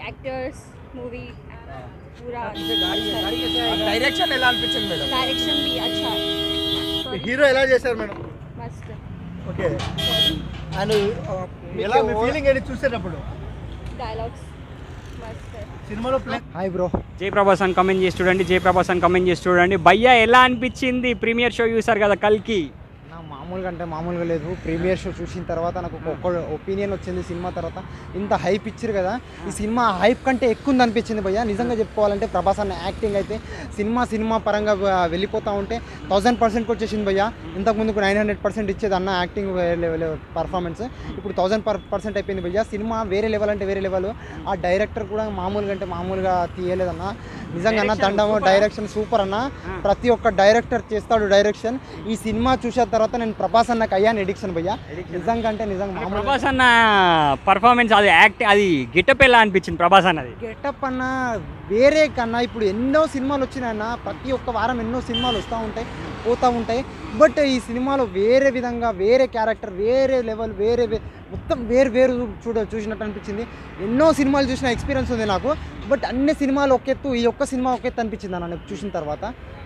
Actors movie पूरा direction ఎలా అనిపించింది మేడం? डायरेक्शन भी अच्छा है హీరో ఎలా చేశారు మేడం? मस्त ఓకే అండ్ ఎలా మీ ఫీలింగ్ ఏంటి చూసేటప్పుడు? डायलॉग्स मस्त है సినిమాలో ప్లే హాయ్ బ్రో. జయప్రభాస్ అని కమెంట్ చేసి చూడండి, జయప్రభాస్ అని కమెంట్ చేసి చూడండి. భయ్యా ఎలా అనిపించింది? ప్రీమియర్ షో చూసారు కదా కల్కి. నా మామూలుగా అంటే మామూలుగా లేదు. ప్రీమియర్ షో చూసిన తర్వాత నాకు ఒక్క ఒపీనియన్ వచ్చింది. సినిమా తర్వాత ఇంత హైప్ ఇచ్చారు కదా, ఈ సినిమా హైప్ కంటే ఎక్కువ ఉంది అనిపించింది భయ్య. నిజంగా చెప్పుకోవాలంటే ప్రభాస్ అన్న యాక్టింగ్ అయితే సినిమా పరంగా వెళ్ళిపోతూ ఉంటే 1000% వచ్చేసింది భయ్య. ఇంతకుముందుకు 900% ఇచ్చేది అన్న యాక్టింగ్ పర్ఫార్మెన్స్. ఇప్పుడు 1000% అయిపోయింది భయ్య. సినిమా వేరే లెవెల్ అంటే వేరే లెవెల్. ఆ డైరెక్టర్ కూడా మామూలుగా అంటే మామూలుగా తీయలేదన్న. నిజంగా అన్న దండము. డైరెక్షన్ సూపర్ అన్న. ప్రతి ఒక్క డైరెక్టర్ చేస్తాడు డైరెక్షన్. ఈ సినిమా చూసిన తర్వాత నేను ప్రభాస్ అన్నకు అయ్యాను ఎడిక్షన్ భయ్య. నిజంగా అంటే నిజంగా మామూలు ప్రభాస్ అన్న పర్ఫార్మెన్స్ అది అది గెటప్ ఎలా అనిపించింది ప్రభాస్ అన్నది? గెటప్ అన్న వేరే కన్నా ఇప్పుడు ఎన్నో సినిమాలు వచ్చినాయన్న. ప్రతి ఒక్క వారం ఎన్నో సినిమాలు వస్తూ ఉంటాయి, పోతూ ఉంటాయి. బట్ ఈ సినిమాలో వేరే విధంగా వేరే క్యారెక్టర్, వేరే లెవెల్, మొత్తం వేరు చూసినట్టు అనిపించింది. ఎన్నో సినిమాలు చూసిన ఎక్స్పీరియన్స్ ఉంది నాకు. బట్ అన్ని సినిమాలు ఒకెత్తు, ఈ ఒక్క సినిమా ఒకెత్తు అనిపించింది అన్న నాకు చూసిన తర్వాత.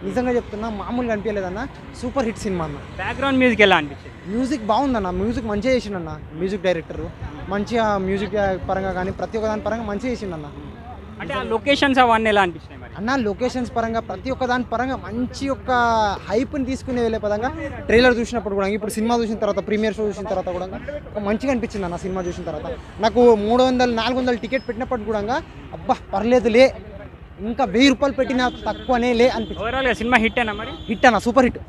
నిజంగా చెప్తున్నా, మామూలుగా అనిపించలేదన్న. సూపర్ హిట్ సినిమా అన్న. బ్యాక్గ్రౌండ్ మ్యూజిక్ ఎలా అనిపించింది? మ్యూజిక్ బాగుందన్న. మ్యూజిక్ మంచిగా చేసిండన్న. మ్యూజిక్ డైరెక్టర్ మంచిగా మ్యూజిక్ పరంగా కానీ ప్రతి ఒక్క దాని పరంగా మంచిగా చేసిండన్న. అంటే ఆ లొకేషన్స్ అవన్నీ ఎలా అనిపించినాయి మరి? అన్న లొకేషన్స్ పరంగా ప్రతి ఒక్క దాని పరంగా మంచి ఒక హైప్ని తీసుకునే వెళ్ళే పదంగా ట్రైలర్ చూసినప్పుడు కూడా, ఇప్పుడు సినిమా చూసిన తర్వాత, ప్రీమియర్ షో చూసిన తర్వాత కూడా ఒక మంచిగా అనిపించింది అన్న. సినిమా చూసిన తర్వాత నాకు 300-400 టికెట్ పెట్టినప్పుడు కూడా అబ్బా పర్లేదులే, ఇంకా 1000 రూపాయలు పెట్టినా తక్కువనే లే అనిపించింది. ఓవరాల్గా సినిమా హిట్ అయినా మరి? హిట్ అన్న, సూపర్ హిట్.